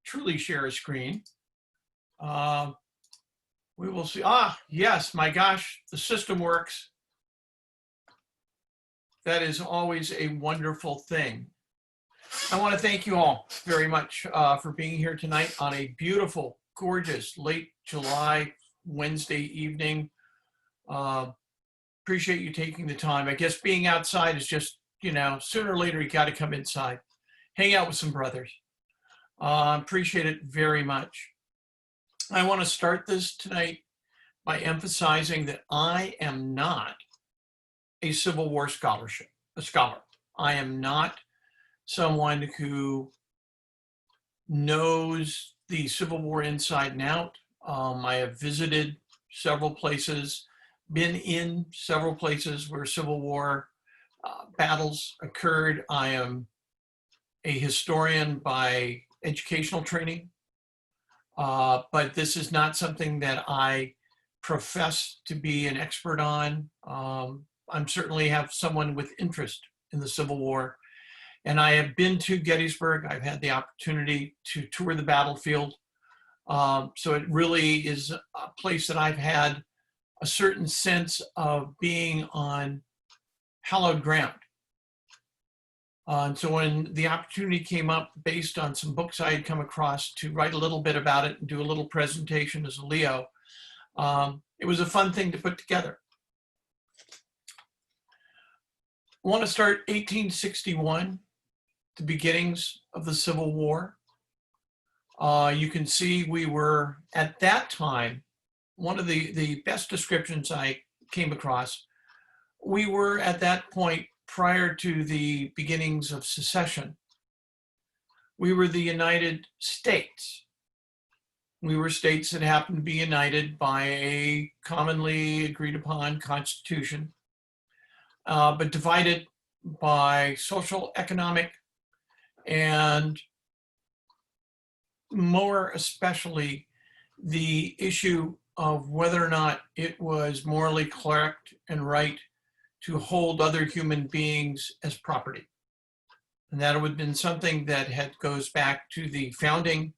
truly share a screen. We will see. Yes, my gosh, the system works. That is always a wonderful thing. I want to thank you all very much for being here tonight on a beautiful, gorgeous, late July Wednesday evening. Appreciate you taking the time. I guess being outside is just, sooner or later you got to come inside, hang out with some brothers. Appreciate it very much. I want to start this tonight by emphasizing that I am not a Civil War scholar. I am not someone who knows the Civil War inside and out. I have visited several places, been in several places where Civil War battles occurred. I am a historian by educational training, but this is not something that I profess to be an expert on. I certainly have someone with interest in the Civil War, and I have been to Gettysburg. I've had the opportunity to tour the battlefield. So it really is a place that I've had a certain sense of being on hallowed ground. And so when the opportunity came up based on some books I had come across to write a little bit about it and do a little presentation as a Leo, it was a fun thing to put together. I want to start 1861, the beginnings of the Civil War. You can see we were, at that time, one of the best descriptions I came across, we were at that point prior to the beginnings of secession. We were the United States. We were states that happened to be united by a commonly agreed upon constitution, but divided by social, economic, and more especially the issue of whether or not it was morally correct and right to hold other human beings as property. And that would have been something that goes back to the founding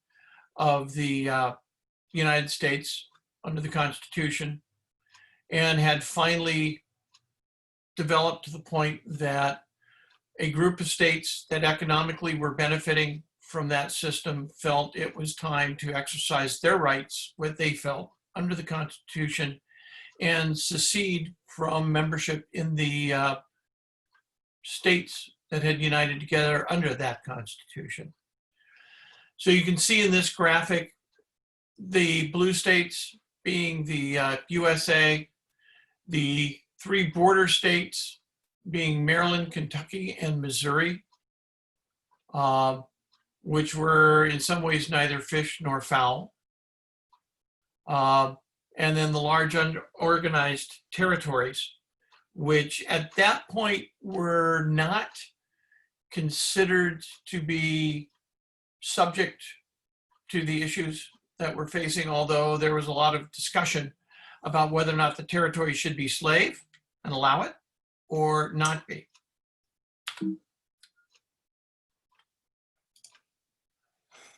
of the United States under the Constitution, and had finally developed to the point that a group of states that economically were benefiting from that system felt it was time to exercise their rights, what they felt under the Constitution, and secede from membership in the states that had united together under that Constitution. So you can see in this graphic, the blue states being the USA, the three border states being Maryland, Kentucky, and Missouri, which were in some ways neither fish nor fowl. And then the large unorganized territories, which at that point were not considered to be subject to the issues that we're facing, although there was a lot of discussion about whether or not the territory should be slave and allow it or not be.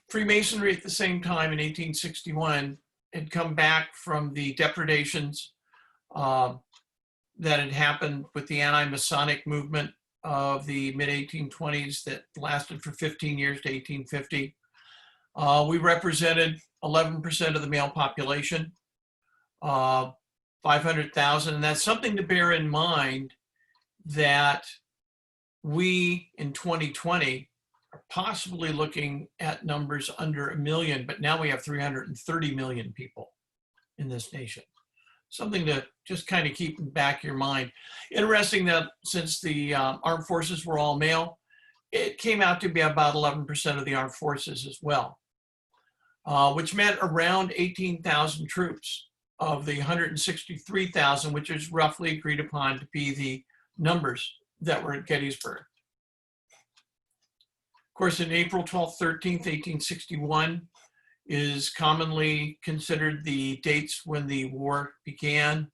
Freemasonry at the same time in 1861 had come back from the depredations that had happened with the anti-Masonic movement of the mid-1820s that lasted for 15 years to 1850. We represented 11% of the male population, 500,000, and that's something to bear in mind that we in 2020 are possibly looking at numbers under 1 million, but now we have 330 million people in this nation. Something to just kind of keep in the back of your mind. Interesting that since the armed forces were all male, it came out to be about 11% of the armed forces as well, which meant around 18,000 troops of the 163,000, which is roughly agreed upon to be the numbers that were at Gettysburg. Of course, in April 12th, 13th, 1861 is commonly considered the dates when the war began.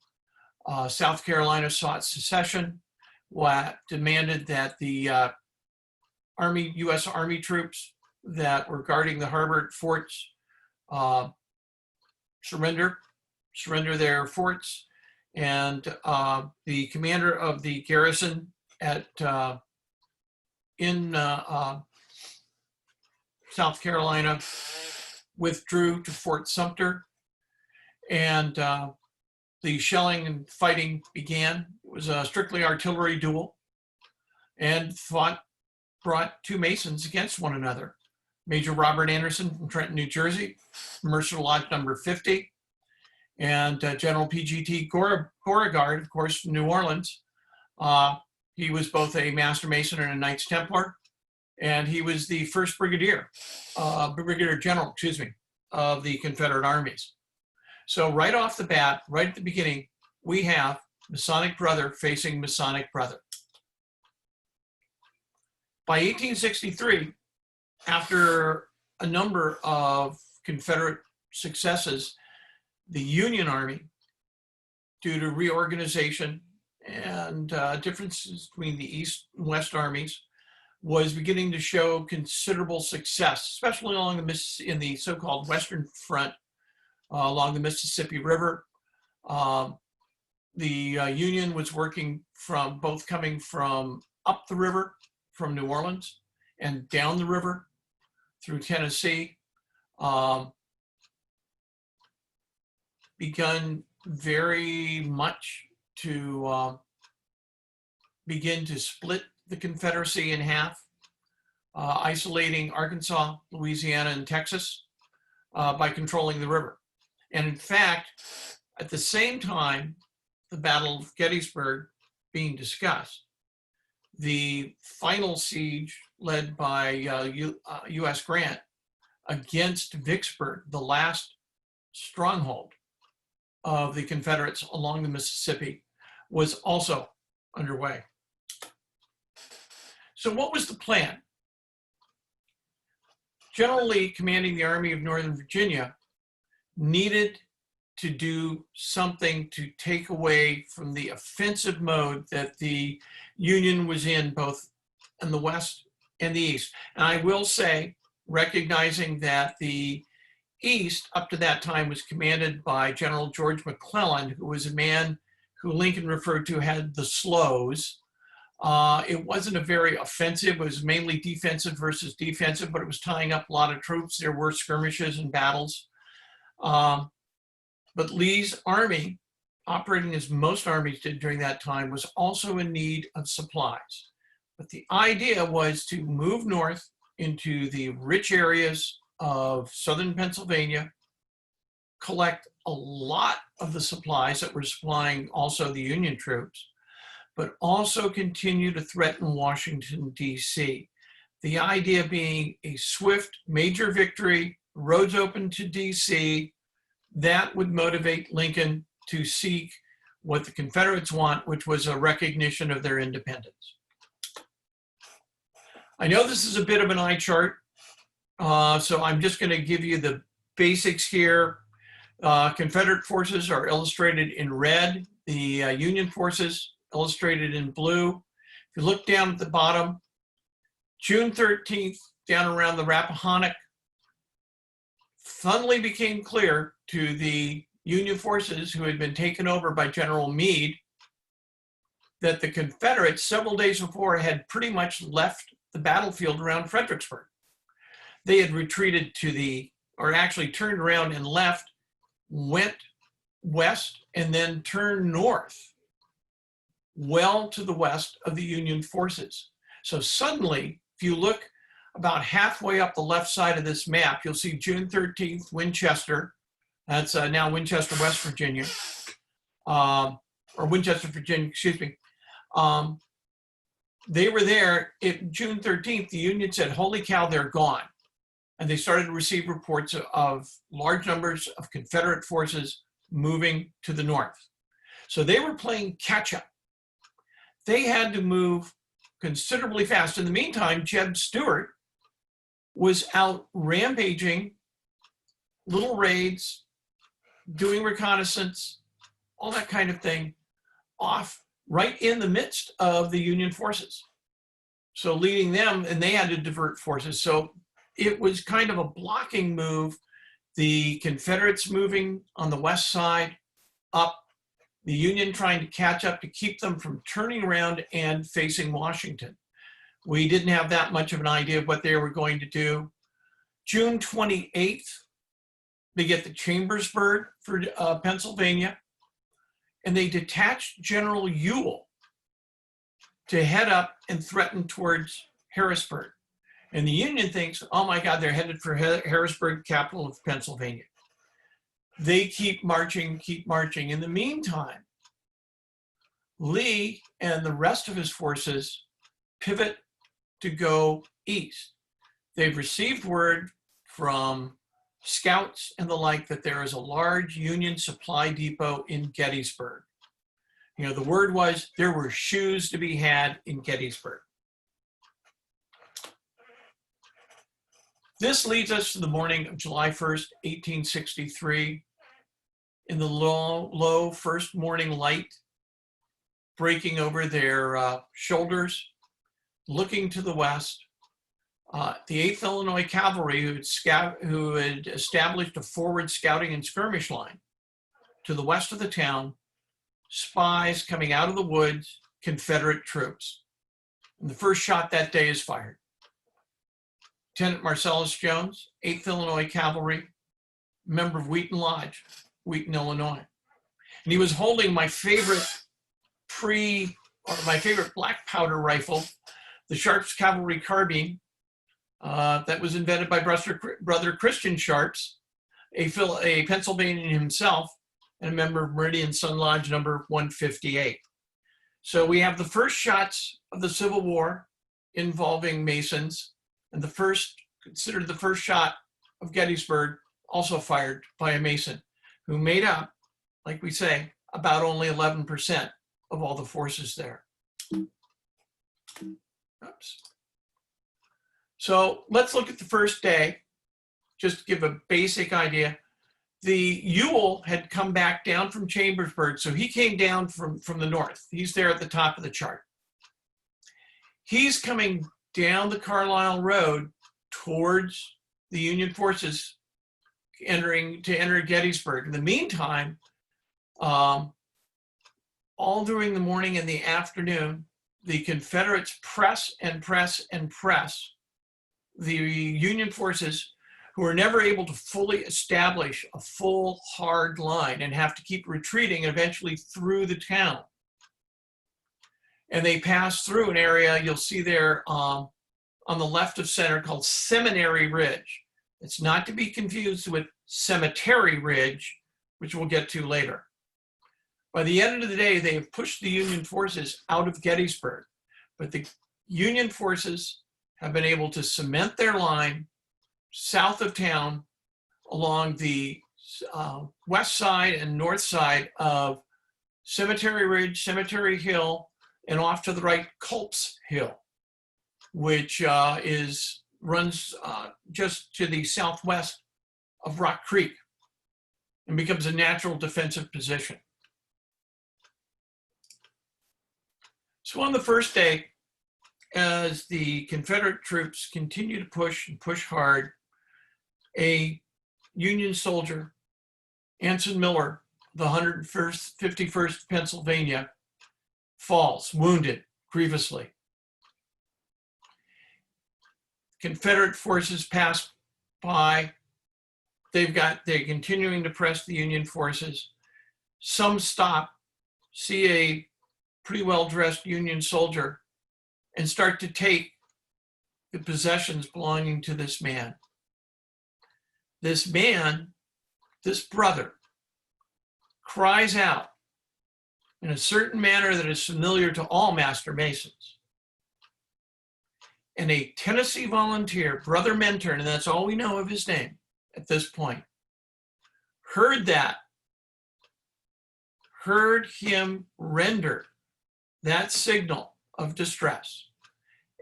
South Carolina sought secession, demanded that the U.S. Army troops that were guarding the harbor forts surrender their forts, and the commander of the garrison at in South Carolina withdrew to Fort Sumter, and the shelling and fighting began. It was a strictly artillery duel, and brought two Masons against one another. Major Robert Anderson from Trenton, New Jersey, Mercer Lodge number 50, and General PGT Beauregard, of course, from New Orleans. He was both a Master Mason and a Knights Templar, and he was the first Brigadier General, of the Confederate armies. So right off the bat, right at the beginning, we have Masonic brother facing Masonic brother. By 1863, after a number of Confederate successes, the Union Army, due to reorganization and differences between the East and West armies, was beginning to show considerable success, especially along in the so-called Western Front, along the Mississippi River. The Union was working coming from up the river from New Orleans and down the river through Tennessee, begun very much to begin to split the Confederacy in half, isolating Arkansas, Louisiana, and Texas by controlling the river. And in fact, at the same time, the Battle of Gettysburg being discussed, the final siege led by U.S. Grant against Vicksburg, the last stronghold of the Confederates along the Mississippi, was also underway. So what was the plan? General Lee, commanding the Army of Northern Virginia, needed to do something to take away from the offensive mode that the Union was in, both in the West and the East. And I will say, recognizing that the East up to that time was commanded by General George McClellan, who was a man who Lincoln referred to had the slows. It wasn't a very offensive, it was mainly defensive versus defensive, but it was tying up a lot of troops. There were skirmishes and battles. But Lee's army, operating as most armies did during that time, was also in need of supplies. But the idea was to move north into the rich areas of southern Pennsylvania, collect a lot of the supplies that were supplying also the Union troops, but also continue to threaten Washington, D.C. The idea being a swift major victory, roads open to D.C., that would motivate Lincoln to seek what the Confederates want, which was a recognition of their independence. I know this is a bit of an eye chart, so I'm just going to give you the basics here. Confederate forces are illustrated in red, the Union forces illustrated in blue. If you look down at the bottom, June 13th, down around the Rappahannock, suddenly became clear to the Union forces, who had been taken over by General Meade, that the Confederates several days before had pretty much left the battlefield around Fredericksburg. They had retreated actually turned around and left, went west, and then turned north, well to the west of the Union forces. So suddenly, if you look about halfway up the left side of this map, you'll see June 13th, Winchester. That's now Winchester, West Virginia, or Winchester, Virginia, excuse me. They were there June 13th. The Union said, holy cow, they're gone. And they started to receive reports of large numbers of Confederate forces moving to the north. So they were playing catch up. They had to move considerably fast. In the meantime, Jeb Stuart was out rampaging, little raids, doing reconnaissance, all that kind of thing, off right in the midst of the Union forces. So leading them, and they had to divert forces. So it was kind of a blocking move. The Confederates moving on the west side up, the Union trying to catch up to keep them from turning around and facing Washington. We didn't have that much of an idea of what they were going to do. June 28th, they get the Chambersburg for Pennsylvania, and they detached General Ewell to head up and threaten towards Harrisburg. And the Union thinks, oh my God, they're headed for Harrisburg, capital of Pennsylvania. They keep marching, keep marching. In the meantime, Lee and the rest of his forces pivot to go east. They've received word from scouts and the like that there is a large Union supply depot in Gettysburg. You know, the word was there were shoes to be had in Gettysburg. This leads us to the morning of July 1st, 1863. In the low first morning light, breaking over their shoulders, looking to the west, the 8th Illinois Cavalry, who had established a forward scouting and skirmish line to the west of the town, spies coming out of the woods, Confederate troops. And the first shot that day is fired. Lieutenant Marcellus Jones, 8th Illinois Cavalry, member of Wheaton Lodge, Wheaton, Illinois. And he was holding my favorite black powder rifle, the Sharps Cavalry Carbine, that was invented by brother Christian Sharps, a Pennsylvanian himself, and a member of Meridian Sun Lodge number 158. So we have the first shots of the Civil War involving Masons, and considered the first shot of Gettysburg, also fired by a Mason, who made up, like we say, about only 11% of all the forces there. Oops. So let's look at the first day, just to give a basic idea. The Ewell had come back down from Chambersburg, so he came down from the north. He's there at the top of the chart. He's coming down the Carlisle Road towards the Union forces to enter Gettysburg. In the meantime, all during the morning and the afternoon, the Confederates press and press and press the Union forces, who are never able to fully establish a full hard line and have to keep retreating eventually through the town. And they pass through an area you'll see there on the left of center called Seminary Ridge. It's not to be confused with Cemetery Ridge, which we'll get to later. By the end of the day, they have pushed the Union forces out of Gettysburg, but the Union forces have been able to cement their line south of town along the west side and north side of Cemetery Ridge, Cemetery Hill, and off to the right, Culp's Hill, which runs just to the southwest of Rock Creek and becomes a natural defensive position. So on the first day, as the Confederate troops continue to push and push hard, a Union soldier, Anson Miller, the 151st Pennsylvania, falls, wounded grievously. Confederate forces pass by. They're continuing to press the Union forces. Some stop, see a pretty well-dressed Union soldier, and start to take the possessions belonging to this man. This man, this brother, cries out in a certain manner that is familiar to all Master Masons. And a Tennessee volunteer, Brother Minturn, and that's all we know of his name at this point, heard him render that signal of distress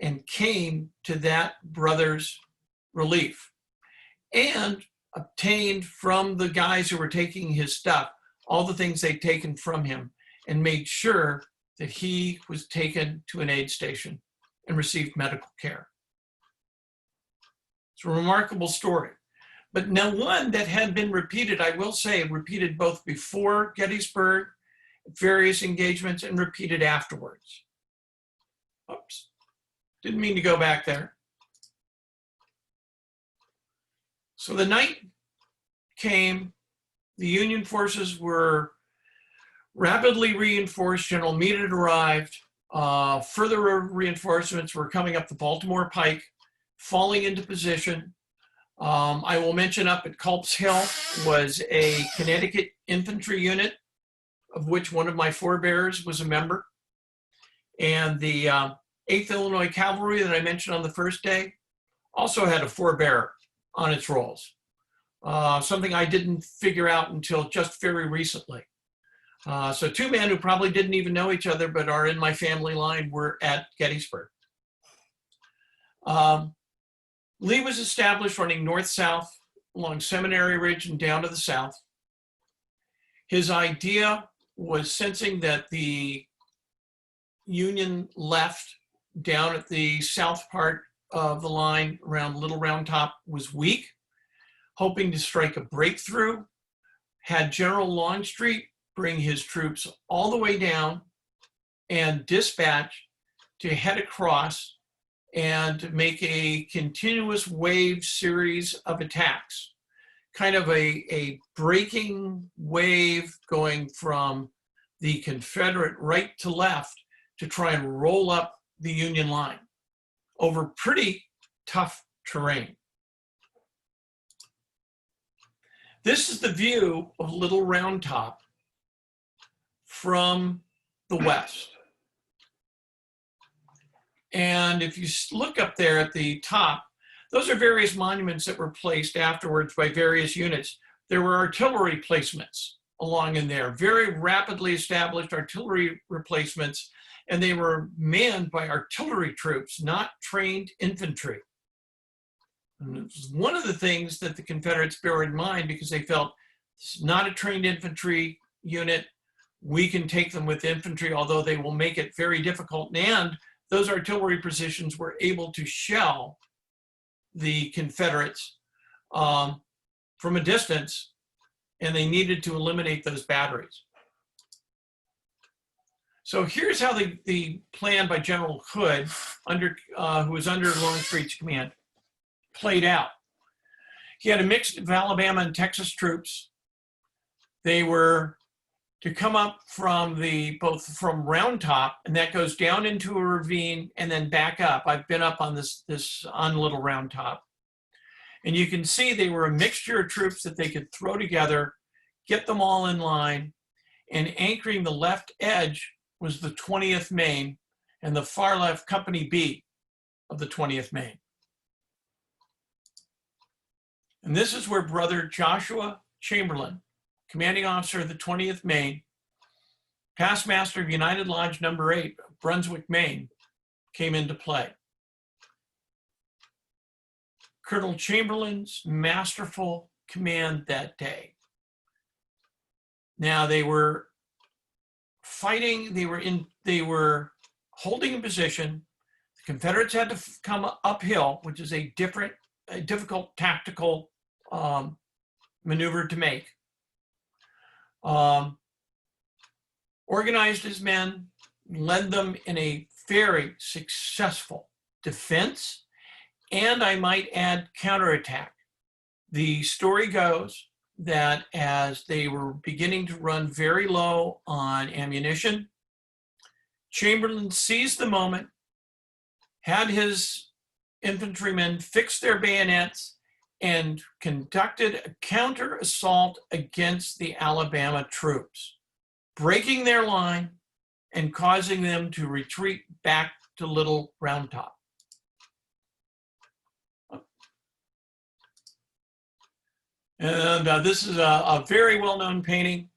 and came to that brother's relief and obtained from the guys who were taking his stuff all the things they'd taken from him and made sure that he was taken to an aid station and received medical care. It's a remarkable story. But now one that had been repeated, I will say, repeated both before Gettysburg, various engagements, and repeated afterwards. Oops, didn't mean to go back there. So the night came, the Union forces were rapidly reinforced. General Meade had arrived. Further reinforcements were coming up the Baltimore Pike, falling into position. I will mention up at Culp's Hill was a Connecticut infantry unit, of which one of my forebears was a member. And the 8th Illinois Cavalry that I mentioned on the first day also had a forebearer on its rolls. Something I didn't figure out until just very recently. So two men who probably didn't even know each other but are in my family line were at Gettysburg. Lee was established running north-south along Seminary Ridge and down to the south. His idea was, sensing that the Union left down at the south part of the line around Little Round Top was weak, hoping to strike a breakthrough, had General Longstreet bring his troops all the way down and dispatch to head across and make a continuous wave series of attacks, kind of a breaking wave going from the Confederate right to left to try and roll up the Union line over pretty tough terrain. This is the view of Little Round Top from the west. And if you look up there at the top, those are various monuments that were placed afterwards by various units. There were artillery placements along in there, very rapidly established artillery replacements, and they were manned by artillery troops, not trained infantry. And it was one of the things that the Confederates bore in mind, because they felt this is not a trained infantry unit. We can take them with infantry, although they will make it very difficult. And those artillery positions were able to shell the Confederates from a distance, and they needed to eliminate those batteries. So here's how the plan by General Hood, who was under Longstreet's command, played out. He had a mix of Alabama and Texas troops. They were to come up from both from Round Top, and that goes down into a ravine and then back up. I've been up on this on Little Round Top. And you can see they were a mixture of troops that they could throw together, get them all in line, and anchoring the left edge was the 20th Maine and the far left Company B of the 20th Maine. And this is where Brother Joshua Chamberlain, commanding officer of the 20th Maine, past master of United Lodge No. 8 of Brunswick, Maine, came into play. Colonel Chamberlain's masterful command that day. Now they were fighting, they were holding a position. The Confederates had to come uphill, which is a difficult tactical maneuver to make. Organized his men, led them in a very successful defense, and I might add counterattack. The story goes that as they were beginning to run very low on ammunition, Chamberlain seized the moment, had his infantrymen fix their bayonets, and conducted a counter-assault against the Alabama troops, breaking their line and causing them to retreat back to Little Round Top. And this is a very well-known painting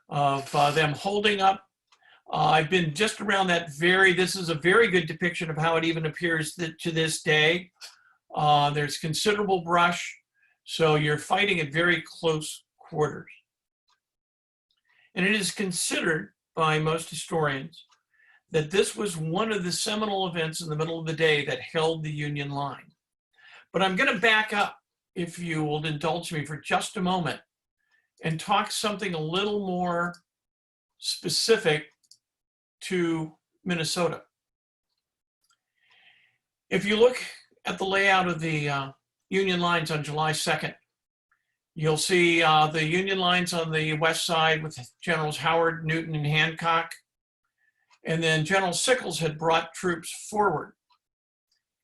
of them holding up. I've been just around that this is a very good depiction of how it even appears to this day. There's considerable brush, so you're fighting at very close quarters. And it is considered by most historians that this was one of the seminal events in the middle of the day that held the Union line. But I'm going to back up, if you will indulge me for just a moment, and talk something a little more specific to Minnesota. If you look at the layout of the Union lines on July 2nd, you'll see the Union lines on the west side with Generals Howard, Newton, and Hancock. And then General Sickles had brought troops forward.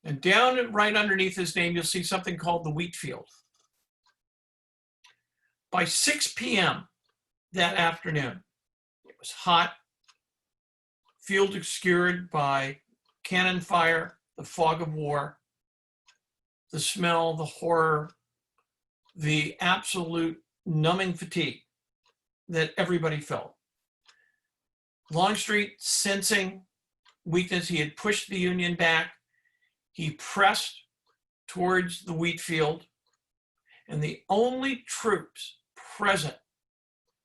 And down right underneath his name, you'll see something called the wheat field. By 6 p.m. that afternoon, it was hot, field obscured by cannon fire, the fog of war, the smell, the horror, the absolute numbing fatigue that everybody felt. Longstreet, sensing weakness, he had pushed the Union back. He pressed towards the wheat field, and the only troops present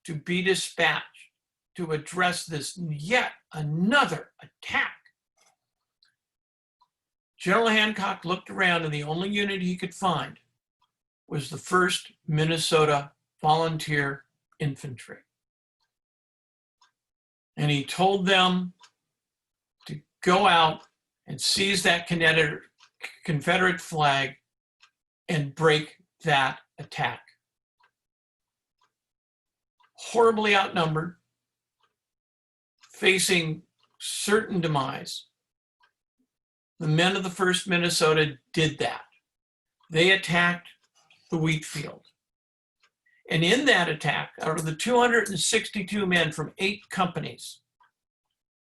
to be dispatched to address this yet another attack. General Hancock looked around, and the only unit he could find was the 1st Minnesota Volunteer Infantry. And he told them to go out and seize that Confederate flag and break that attack. Horribly outnumbered, facing certain demise, the men of the 1st Minnesota did that. They attacked the wheat field. And in that attack, out of the 262 men from 8 companies,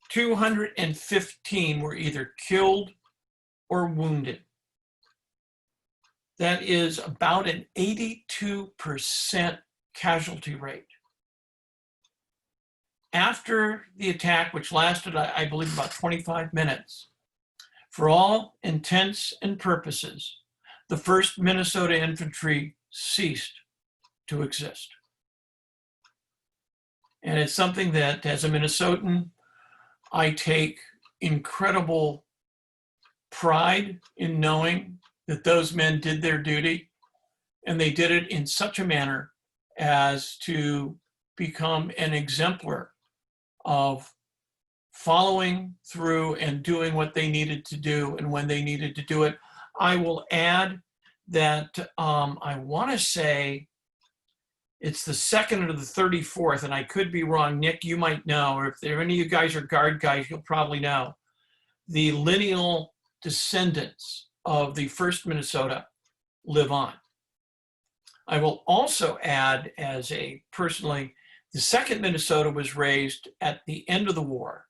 215 were either killed or wounded. That is about an 82% casualty rate. After the attack, which lasted, I believe, about 25 minutes, for all intents and purposes, the 1st Minnesota Infantry ceased to exist. And it's something that, as a Minnesotan, I take incredible pride in knowing that those men did their duty, and they did it in such a manner as to become an exemplar of following through and doing what they needed to do and when they needed to do it. I will add that I want to say it's the 2nd or the 34th, and I could be wrong. Nick, you might know, or if there any of you guys are guard guys, you'll probably know. The lineal descendants of the 1st Minnesota live on. I will also add, as a personally, the 2nd Minnesota was raised at the end of the war,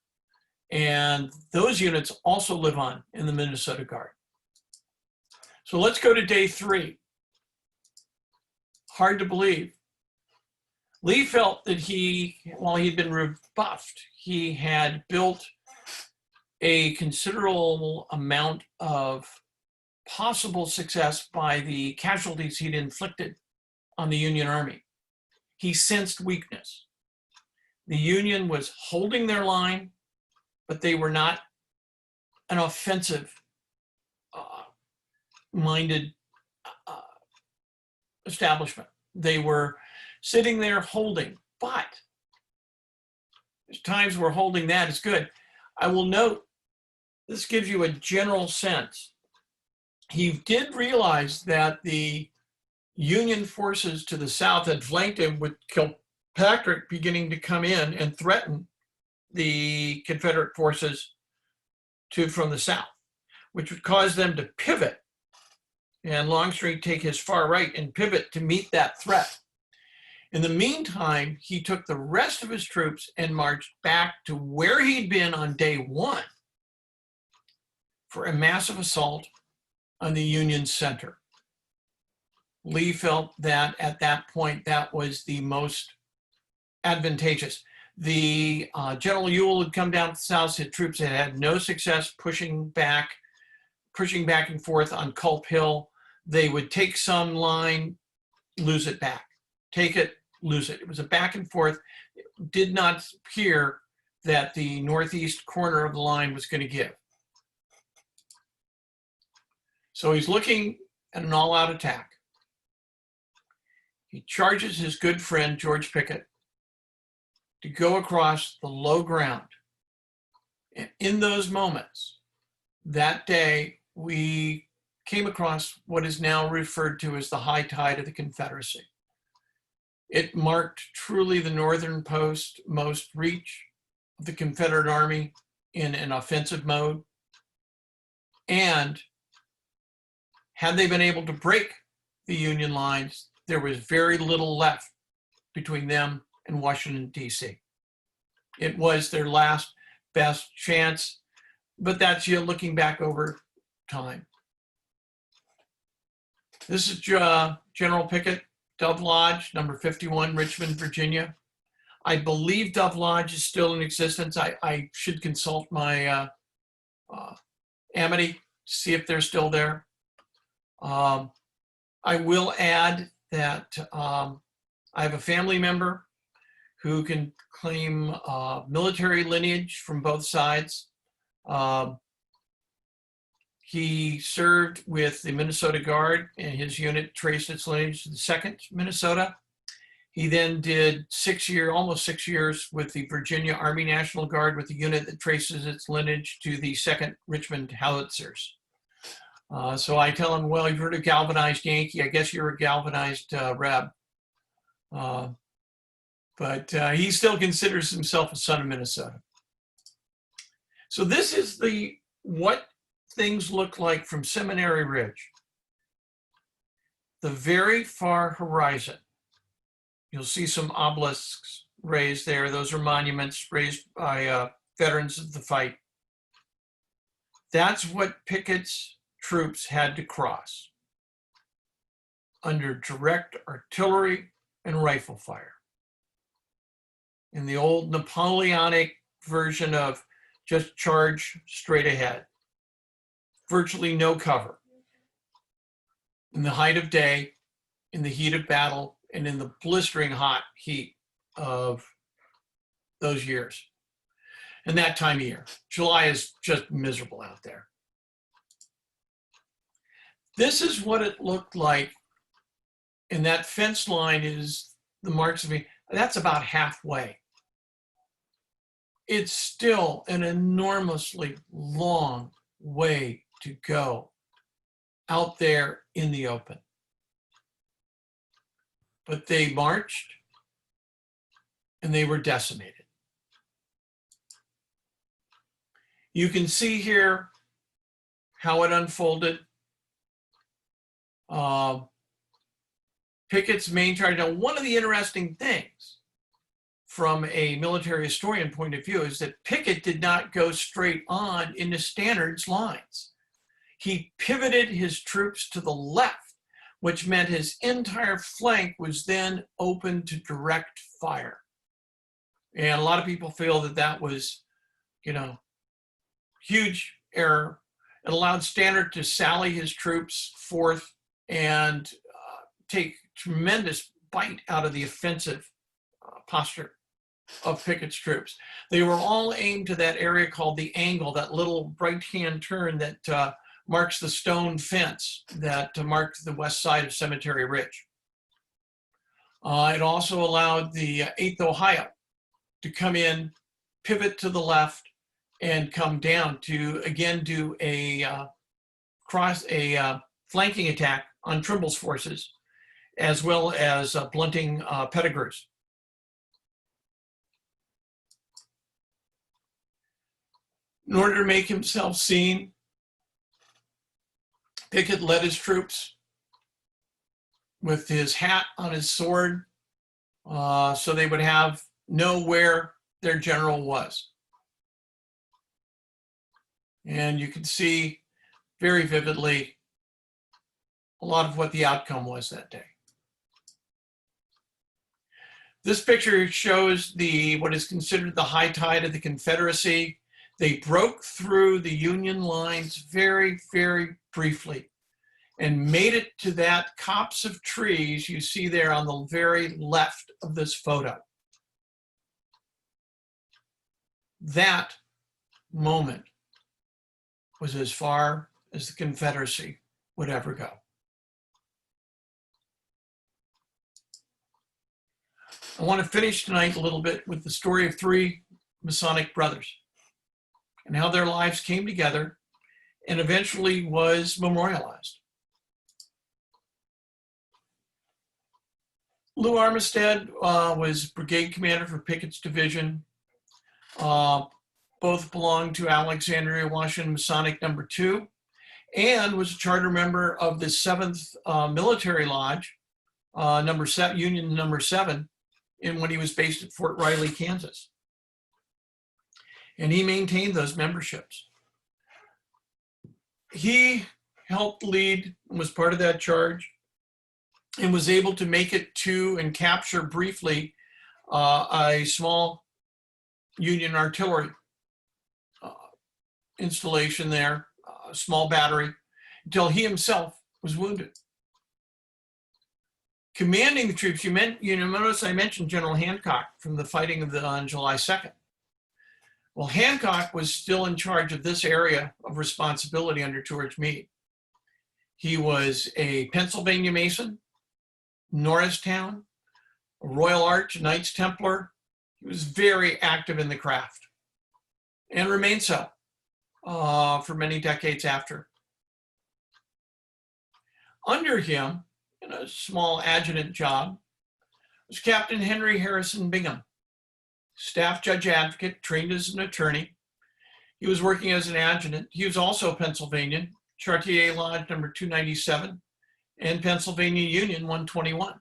and those units also live on in the Minnesota Guard. So let's go to day 3. Hard to believe. Lee felt that while he'd been rebuffed, he had built a considerable amount of possible success by the casualties he'd inflicted on the Union Army. He sensed weakness. The Union was holding their line, but they were not an offensive minded establishment. They were sitting there holding, but there's times where holding that is good. I will note, this gives you a general sense. He did realize that the Union forces to the south had flanked him, with Kilpatrick beginning to come in and threaten the Confederate forces from the south, which would cause them to pivot, and Longstreet take his far right and pivot to meet that threat. In the meantime, he took the rest of his troops and marched back to where he'd been on day 1 for a massive assault on the Union center. Lee felt that at that point, that was the most advantageous. The General Ewell had come down to the south. His troops had had no success pushing back and forth on Culp Hill. They would take some line, lose it back, take it, lose it. It was a back and forth. It did not appear that the northeast corner of the line was going to give. So he's looking and an all-out attack. He charges his good friend, George Pickett, to go across the low ground. And in those moments, that day, we came across what is now referred to as the high tide of the Confederacy. It marked truly the northernmost reach of the Confederate Army in an offensive mode. And had they been able to break the Union lines, there was very little left between them and Washington, D.C. It was their last best chance, but that's you looking back over time. This is General Pickett, Dove Lodge, number 51, Richmond, Virginia. I believe Dove Lodge is still in existence. I should consult my Amity to see if they're still there. I will add that I have a family member who can claim military lineage from both sides. He served with the Minnesota Guard, and his unit traced its lineage to the 2nd Minnesota. He then did almost 6 years with the Virginia Army National Guard with a unit that traces its lineage to the 2nd Richmond Howitzers. So I tell him, well, you've heard of galvanized Yankee. I guess you're a galvanized Reb. But he still considers himself a son of Minnesota. So this is what things look like from Seminary Ridge. The very far horizon, you'll see some obelisks raised there. Those are monuments raised by veterans of the fight. That's what Pickett's troops had to cross under direct artillery and rifle fire. In the old Napoleonic version of just charge straight ahead. Virtually no cover. In the height of day, in the heat of battle, and in the blistering hot heat of those years. And that time of year. July is just miserable out there. This is what it looked like. And that fence line is the marks of me. That's about halfway. It's still an enormously long way to go out there in the open. But they marched and they were decimated. You can see here how it unfolded. Pickett's main charge. Now, one of the interesting things from a military historian point of view is that Pickett did not go straight on into Stannard's lines. He pivoted his troops to the left, which meant his entire flank was then open to direct fire. And a lot of people feel that that was, huge error. It allowed Stannard to sally his troops forth and take tremendous bite out of the offensive posture of Pickett's troops. They were all aimed to that area called the angle, that little right-hand turn that marks the stone fence that marked the west side of Cemetery Ridge. It also allowed the 8th Ohio to come in, pivot to the left, and come down to again do a flanking attack on Trimble's forces, as well as blunting Pettigrew's. In order to make himself seen, Pickett led his troops with his hat on his sword, so they would know where their general was. And you can see very vividly a lot of what the outcome was that day. This picture shows what is considered the high tide of the Confederacy. They broke through the Union lines very, very briefly and made it to that copse of trees you see there on the very left of this photo. That moment was as far as the Confederacy would ever go. I want to finish tonight a little bit with the story of three Masonic brothers and how their lives came together and eventually was memorialized. Lou Armistead was brigade commander for Pickett's division. Both belonged to Alexandria, Washington Masonic number 2, and was a charter member of the 7th Military Lodge, Union number 7, when he was based at Fort Riley, Kansas. And he maintained those memberships. He helped lead and was part of that charge and was able to make it to and capture briefly a small Union artillery installation there, a small battery, until he himself was wounded. Commanding the troops, you notice I mentioned General Hancock from the fighting on July 2nd. Well, Hancock was still in charge of this area of responsibility under George Meade. He was a Pennsylvania Mason, Norristown, a Royal Arch, Knights Templar. He was very active in the craft and remained so for many decades after. Under him, in a small adjutant job, was Captain Henry Harrison Bingham, staff judge advocate, trained as an attorney. He was working as an adjutant. He was also Pennsylvanian, Chartier Lodge number 297, and Pennsylvania Union 121.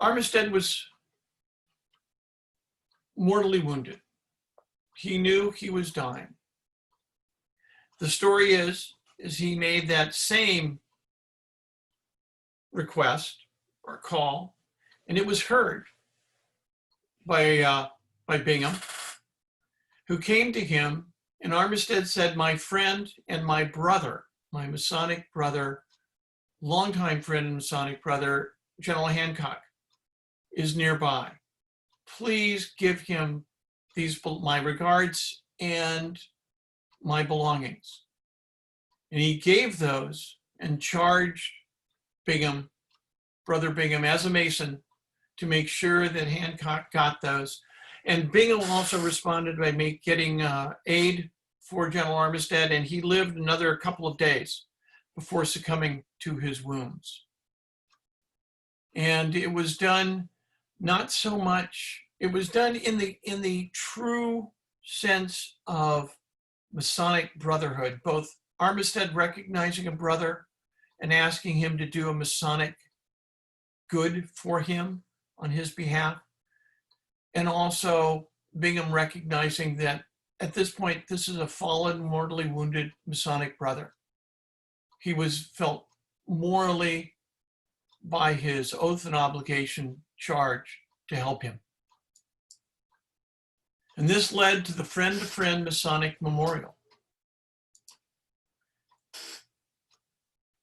Armistead was mortally wounded. He knew he was dying. The story is he made that same request or call, and it was heard by Bingham, who came to him, and Armistead said, "My friend and my brother, my Masonic brother, longtime friend and Masonic brother, General Hancock, is nearby. Please give him my regards and my belongings." And he gave those and charged Bingham, Brother Bingham, as a Mason, to make sure that Hancock got those. And Bingham also responded by getting aid for General Armistead, and he lived another couple of days before succumbing to his wounds. And it was done not so much, it was done in the true sense of Masonic brotherhood, both Armistead recognizing a brother and asking him to do a Masonic good for him on his behalf, and also Bingham recognizing that at this point, this is a fallen, mortally wounded Masonic brother. He was felt morally, by his oath and obligation, charged to help him. And this led to the Friend-to-Friend Masonic Memorial.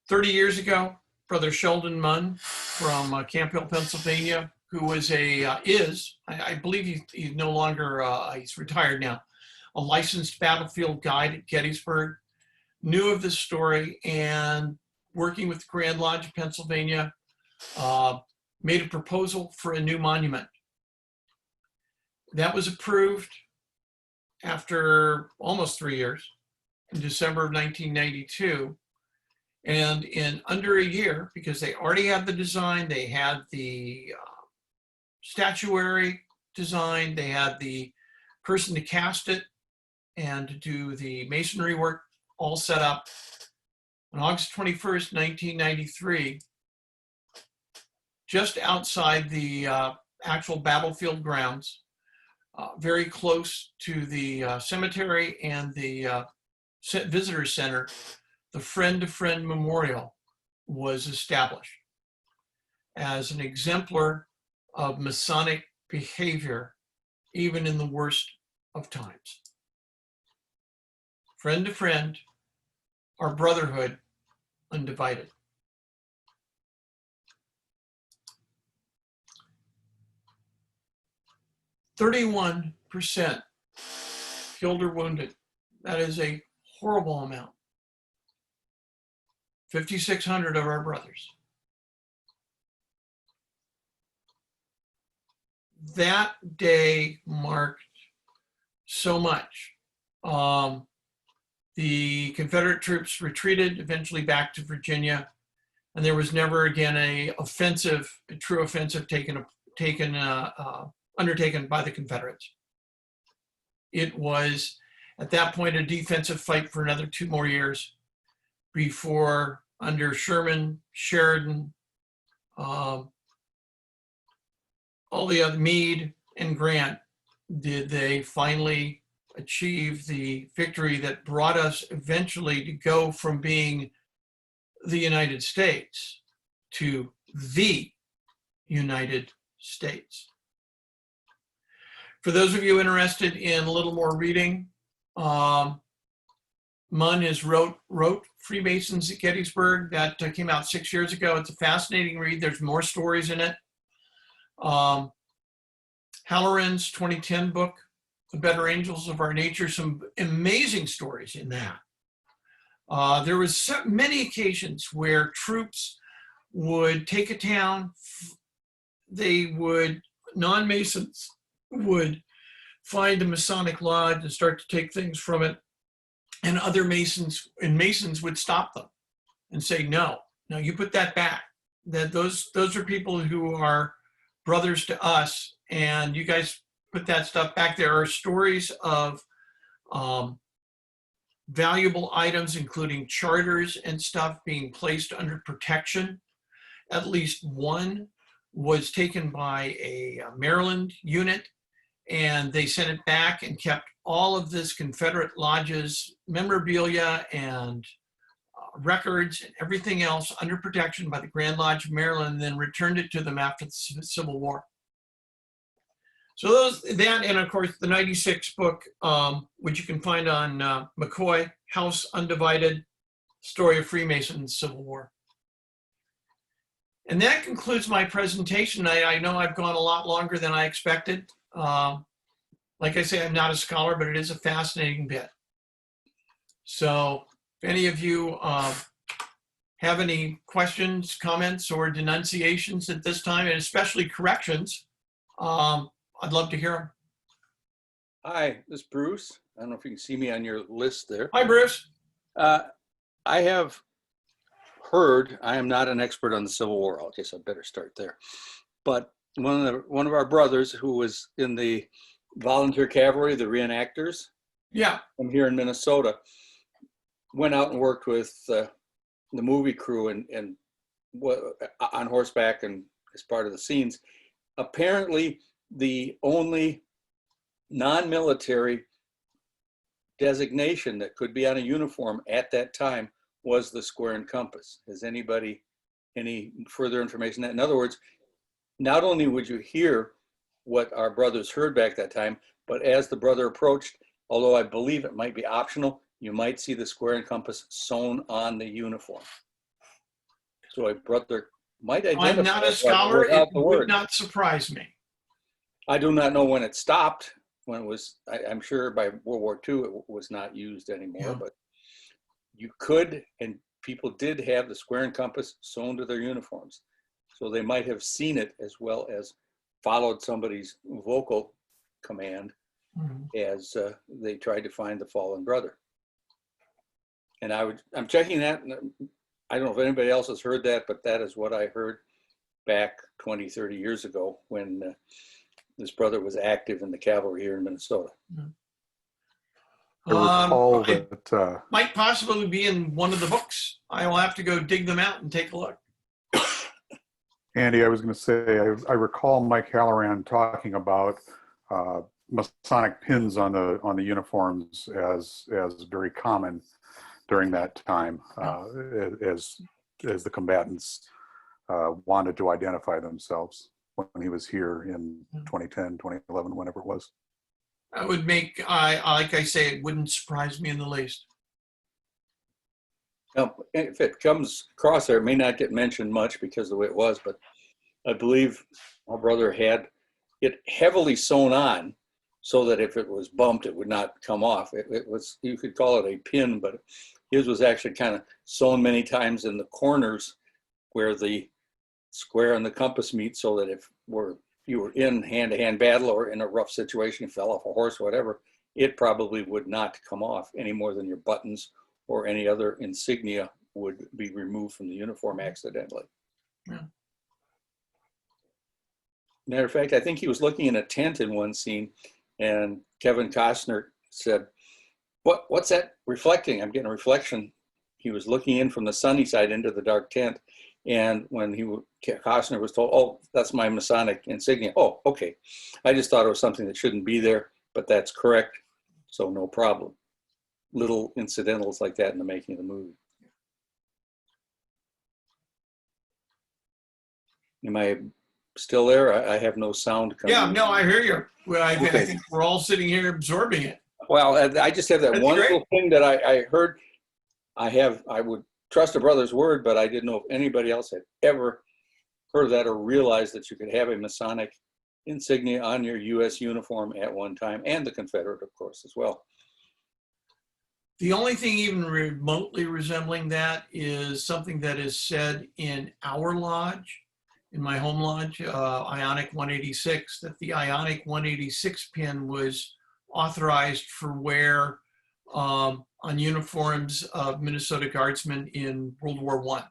30 years ago, Brother Sheldon Munn from Camp Hill, Pennsylvania, who was I believe he's no longer, he's retired now, a licensed battlefield guide at Gettysburg, knew of this story, and working with the Grand Lodge of Pennsylvania, made a proposal for a new monument. That was approved after almost 3 years, in December of 1992. And in under a year, because they already had the design, they had the statuary design, they had the person to cast it and to do the masonry work all set up. On August 21st, 1993, just outside the actual battlefield grounds, very close to the cemetery and the visitor center, the Friend-to-Friend Memorial was established as an exemplar of Masonic behavior, even in the worst of times. Friend to friend, our brotherhood undivided. "31% killed or wounded." That is a horrible amount. 5,600 of our brothers that day marked so much. The Confederate troops retreated eventually back to Virginia, and there was never again a true offensive undertaken by the Confederates. It was at that point a defensive fight for another 2 more years before, under Sherman, Sheridan, all the other, Meade and Grant, did they finally achieve the victory that brought us eventually to go from being the United States to the United States. For those of you interested in a little more reading, Munn has wrote Freemasons at Gettysburg. That came out 6 years ago. It's a fascinating read. There's more stories in it. Halloran's 2010 book, The Better Angels of Our Nature, some amazing stories in that. There was many occasions where troops would take a town, non-Masons would find a Masonic lodge and start to take things from it, and other Masons would stop them and say, no, you put that back. That those are people who are brothers to us, and you guys put that stuff back. There are stories of valuable items, including charters and stuff, being placed under protection. At least one was taken by a Maryland unit, and they sent it back and kept all of this Confederate lodges memorabilia and records and everything else under protection by the Grand Lodge of Maryland, and then returned it to them after the Civil War. So that, and of course the 96 book, which you can find on McCoy, House Undivided, Story of Freemasons Civil War. And that concludes my presentation. I know I've gone a lot longer than I expected. Like I say, I'm not a scholar, but it is a fascinating bit. So if any of you have any questions, comments, or denunciations at this time, and especially corrections, I'd love to hear them. Hi, this is Bruce. I don't know if you can see me on your list there. Hi, Bruce. I have heard, I am not an expert on the Civil War. I guess I better start there. But one of our brothers who was in the volunteer cavalry, the reenactors, from here in Minnesota, went out and worked with the movie crew and on horseback and as part of the scenes. Apparently, the only non-military designation that could be on a uniform at that time was the square and compass. Has anybody any further information? In other words, not only would you hear what our brothers heard back that time, but as the brother approached, although I believe it might be optional, you might see the square and compass sewn on the uniform. So a brother might identify. I'm not a scholar. It would not surprise me. I do not know when it stopped. When it was, I'm sure by World War II it was not used anymore. But you could, and people did have the square and compass sewn to their uniforms, so they might have seen it as well as followed somebody's vocal command as they tried to find the fallen brother. And I'm checking that, and I don't know if anybody else has heard that, but that is what I heard back 20, 30 years ago when this brother was active in the cavalry here in Minnesota. I recall that might possibly be in one of the books. I will have to go dig them out and take a look. Andy, I was going to say, I recall Mike Halloran talking about Masonic pins on the uniforms as very common during that time, as the combatants wanted to identify themselves when he was here in 2010, 2011, whenever it was. That would make, like I say, it wouldn't surprise me in the least. Now, if it comes across there, it may not get mentioned much because of the way it was, but I believe my brother had it heavily sewn on so that if it was bumped, it would not come off. It was, you could call it a pin, but his was actually kind of sewn many times in the corners where the square and the compass meet, so that if we're you were in hand-to-hand battle or in a rough situation, fell off a horse, whatever, it probably would not come off any more than your buttons or any other insignia would be removed from the uniform accidentally. Yeah. Matter of fact, I think he was looking in a tent in one scene, and Kevin Costner said, what's that reflecting? I'm getting a reflection. He was looking in from the sunny side into the dark tent. And when Costner was told, oh, that's my Masonic insignia. Oh, okay. I just thought it was something that shouldn't be there, but that's correct. So no problem. Little incidentals like that in the making of the movie. Am I still there? I have no sound coming. Yeah, no, I hear you. Well, I Okay. think we're all sitting here absorbing it. Well, I just have that That's one great. little thing that I heard. I would trust a brother's word, but I didn't know if anybody else had ever heard of that or realized that you could have a Masonic insignia on your U.S. uniform at one time, and the Confederate, of course, as well. The only thing even remotely resembling that is something that is said in our lodge, in my home lodge, Ionic 186, that the Ionic 186 pin was authorized for wear on uniforms of Minnesota Guardsmen in World War I.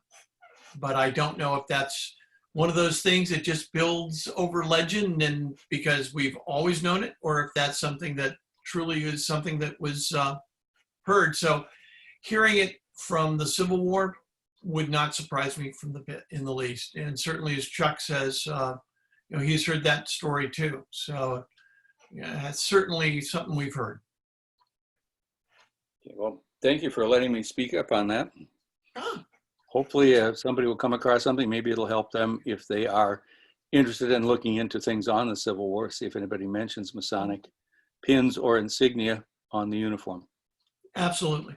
But I don't know if that's one of those things that just builds over legend and because we've always known it, or if that's something that truly is something that was heard. So hearing it from the Civil War would not surprise me from the bit in the least. And certainly, as Chuck says, he's heard that story too. So yeah, that's certainly something we've heard. Okay, well, thank you for letting me speak up on that. Ah. Hopefully somebody will come across something. Maybe it'll help them if they are interested in looking into things on the Civil War, see if anybody mentions Masonic pins or insignia on the uniform. Absolutely.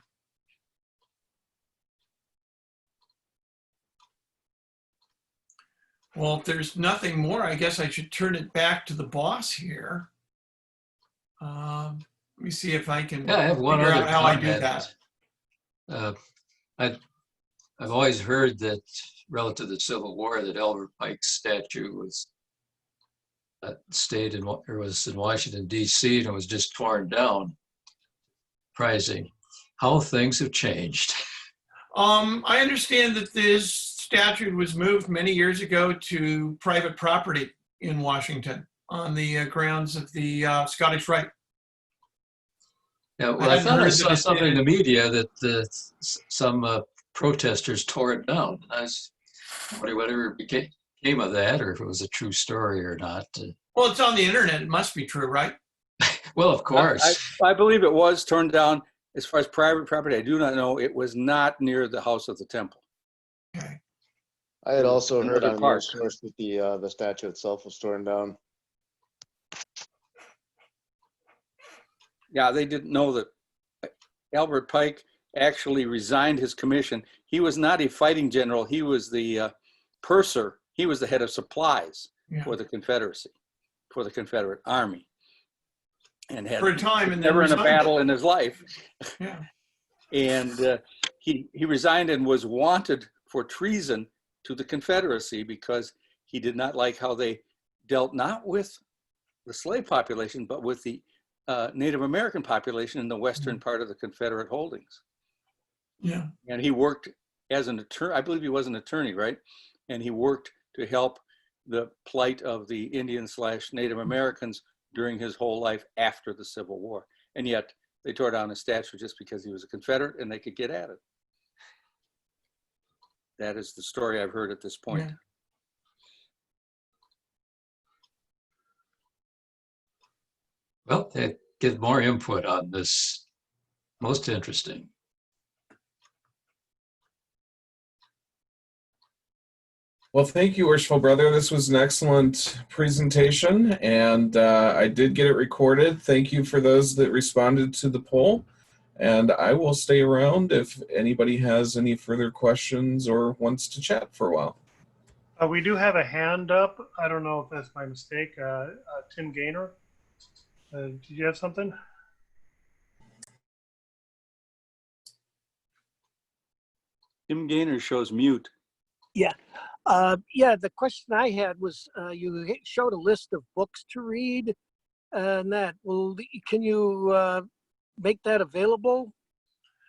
Well, if there's nothing more, I guess I should turn it back to the boss here. Let me see if I can Yeah, I have one figure other out how I do comment. that. I've always heard that relative to the Civil War, that Albert Pike's statue was stayed in, or was in Washington, D.C., and it was just torn down. Surprising how things have changed. I understand that this statue was moved many years ago to private property in Washington on the grounds of the Scottish Rite. Yeah, well, I hadn't thought I heard saw that it something in did. the media that some protesters tore it down. I was wondering whatever became of that, or if it was a true story or not. Well, it's on the internet. It must be true, right? Well, of course. I believe it was turned down. As far as private property, I do not know. It was not near the House of the Temple. Okay. I had also heard Another on park. news source that the statue itself was torn down. Yeah, they didn't know that Albert Pike actually resigned his commission. He was not a fighting general. He was the purser. He was the head of supplies for the Confederacy, for the Confederate Army. And had For a time, and never then in a resigned. battle in his life. Yeah. And he resigned and was wanted for treason to the Confederacy because he did not like how they dealt not with the slave population, but with the Native American population in the western part of the Confederate holdings. Yeah. And he worked as an attorney. I believe he was an attorney, right? And he worked to help the plight of the Indian/Native Americans during his whole life after the Civil War. And yet they tore down his statue just because he was a Confederate and they could get at it. That is the story I've heard at this point. Yeah. Well, get more input on this. Most interesting. Well, thank you, Worshipful Brother. This was an excellent presentation, and I did get it recorded. Thank you for those that responded to the poll, and I will stay around if anybody has any further questions or wants to chat for a while. We do have a hand up. I don't know if that's my mistake. Tim Gaynor, did you have something? Tim Gaynor shows mute. Yeah, Yeah, the question I had was you showed a list of books to read and that. Well, can you make that available?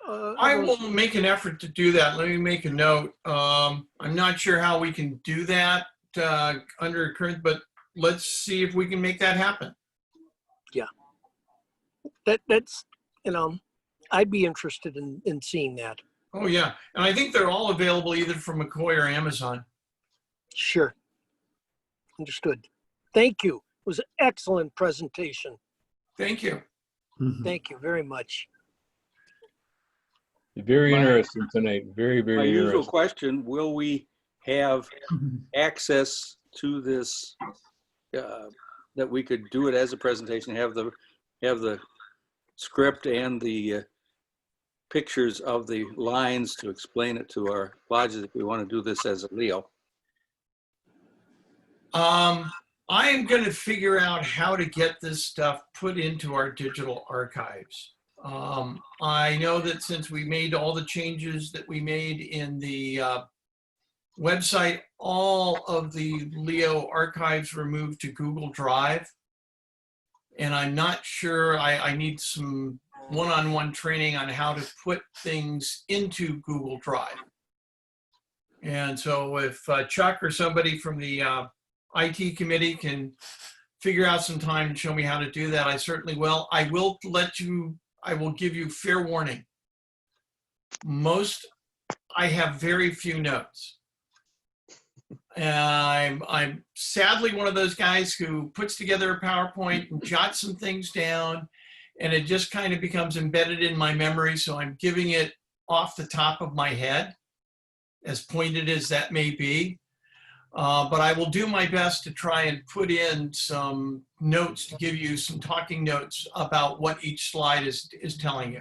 I will make an effort to do that. Let me make a note. I'm not sure how we can do that under current, but let's see if we can make that happen. That's, I'd be interested in seeing that. Oh, yeah. And I think they're all available either from McCoy or Amazon. Sure. Understood. Thank you. It was an excellent presentation. Thank you. Thank you very much. Very interesting tonight. Very, My very usual interesting. question, will we have access to this, that we could do it as a presentation, have the script and the pictures of the lines to explain it to our lodges if we want to do this as a Leo? I am going to figure out how to get this stuff put into our digital archives. I know that since we made all the changes that we made in the website, all of the Leo archives were moved to Google Drive. And I'm not sure, I need some one-on-one training on how to put things into Google Drive. And so if Chuck or somebody from the IT committee can figure out some time and show me how to do that, I certainly will. I will give you fair warning. I have very few notes. And I'm sadly one of those guys who puts together a PowerPoint and jots some things down, and it just kind of becomes embedded in my memory. So I'm giving it off the top of my head, as pointed as that may be. But I will do my best to try and put in some notes to give you some talking notes about what each slide is telling you.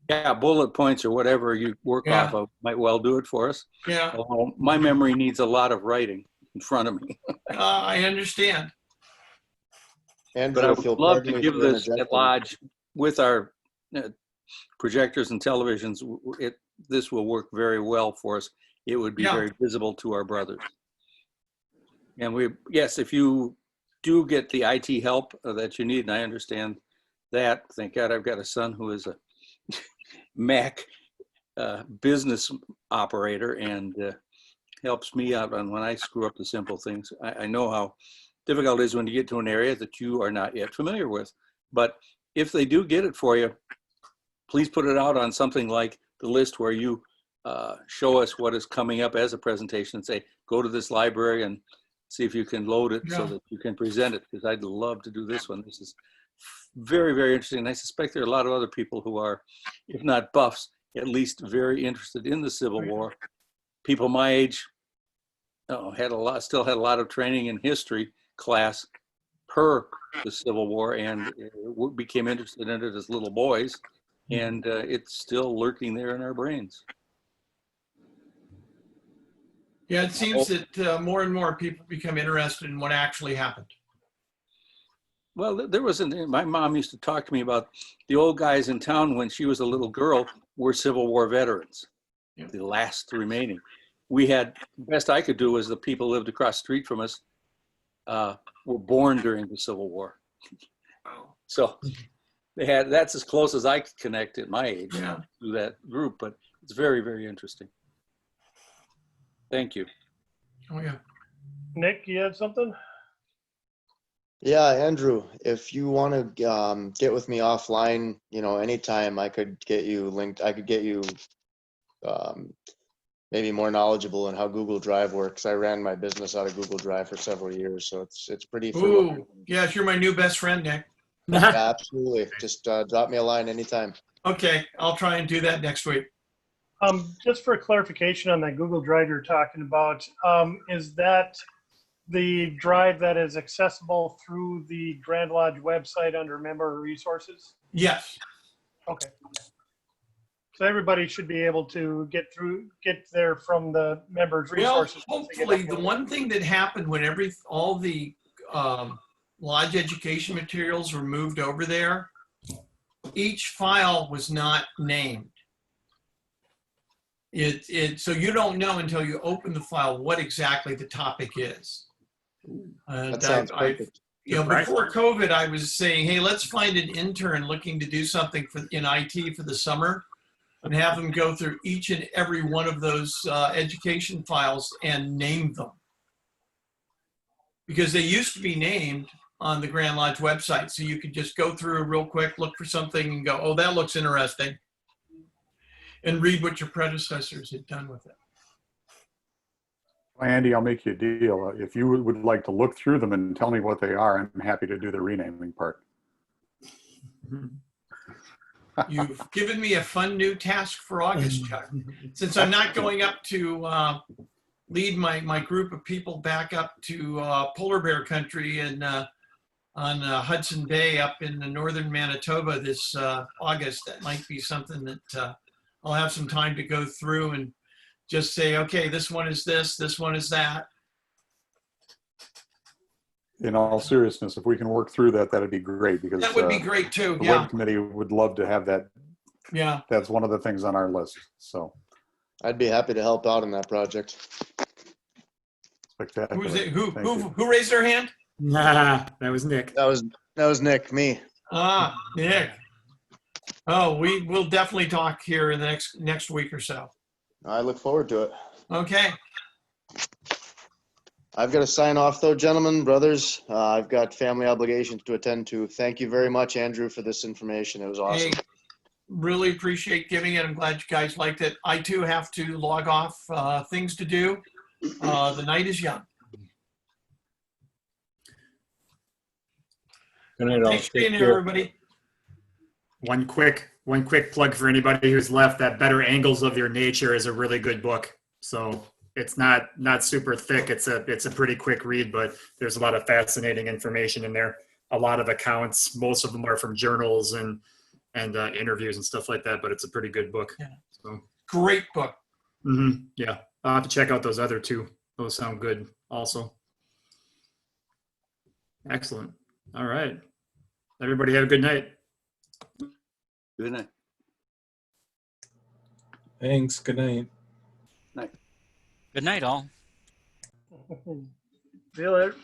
Yeah, bullet points or whatever you work off of might well do it for us. Yeah, My memory needs a lot of writing in front of me. I understand. Andrew, But I if would you'll love pardon to me give for this at interjecting. Lodge with our projectors and televisions. This will work very well for us. It would be Yeah. very visible to our brothers. And yes, if you do get the IT help that you need, and I understand that, thank God I've got a son who is a Mac business operator and helps me out on when I screw up the simple things. I know how difficult it is when you get to an area that you are not yet familiar with. But if they do get it for you, please put it out on something like the list where you show us what is coming up as a presentation and say, go to this library and see if you can load it so that you can present it, because I'd love to do this one. This is very, very interesting. And I suspect there are a lot of other people who are, if not buffs, at least very interested in the Civil War. People my age still had a lot of training in history class per the Civil War, and became interested in it as little boys. And it's still lurking there in our brains. Yeah, it seems that more and more people become interested in what actually happened. Well, my mom used to talk to me about the old guys in town when she was a little girl were Civil War veterans, the last remaining. We had, the best I could do was the people who lived across the street from us were born during the Civil War. So that's as close as I could connect at my age to that group, but it's very, very interesting. Thank you. Oh, yeah. Nick, you have something? Yeah, Andrew, if you want to get with me offline, anytime, I could get you linked. I could get you maybe more knowledgeable in how Google Drive works. I ran my business out of Google Drive for several years, so it's pretty familiar. Ooh, yes, you're my new best friend, Nick. Yeah, absolutely. Just drop me a line anytime. Okay, I'll try and do that next week. Just for clarification on that Google Drive you're talking about, is that the drive that is accessible through the Grand Lodge website under member resources? Yes. Okay. So everybody should be able to get there from the members resources. Well, hopefully the one thing that happened when all the Lodge education materials were moved over there, each file was not named. So you don't know until you open the file what exactly the topic is. That sounds perfect. Before COVID, I was saying, hey, let's find an intern looking to do something in IT for the summer and have them go through each and every one of those education files and name them. Because they used to be named on the Grand Lodge website. So you could just go through real quick, look for something and go, oh, that looks interesting. And read what your predecessors had done with it. Andy, I'll make you a deal. If you would like to look through them and tell me what they are, I'm happy to do the renaming part. You've given me a fun new task for August, Chuck. Since I'm not going up to lead my group of people back up to polar bear country and on Hudson Bay up in the northern Manitoba this August, that might be something that I'll have some time to go through and just say, okay, this one is this one is that. In all seriousness, if we can work through that, that'd be great, because That would be great too. the Yeah. web committee would love to have that. Yeah. That's one of the things on our list. So I'd be happy to help out in that project. spectacular. Who's it? Thank you. Who raised their hand? Nah, that was Nick. That was Nick, me. Ah, Nick. Oh, we will definitely talk here in the next week or so. I look forward to it. Okay. I've got to sign off though, gentlemen, brothers. I've got family obligations to attend to. Thank you very much, Andrew, for this information. It was awesome. Hey, really appreciate giving it. I'm glad you guys liked it. I too have to log off. Things to do. The night is young. Good night, all. Thanks for being Take here, care. everybody. One quick plug for anybody who's left. That Better Angles of Your Nature is a really good book. So it's not super thick. It's a pretty quick read, but there's a lot of fascinating information in there. A lot of accounts. Most of them are from journals and interviews and stuff like that. But it's a pretty good book. Yeah. So Great book. yeah, I'll have to check out those other two. Those sound good also. Excellent. All right. Everybody have a good night. Good night. Thanks. Good night. Good night, all. See you later.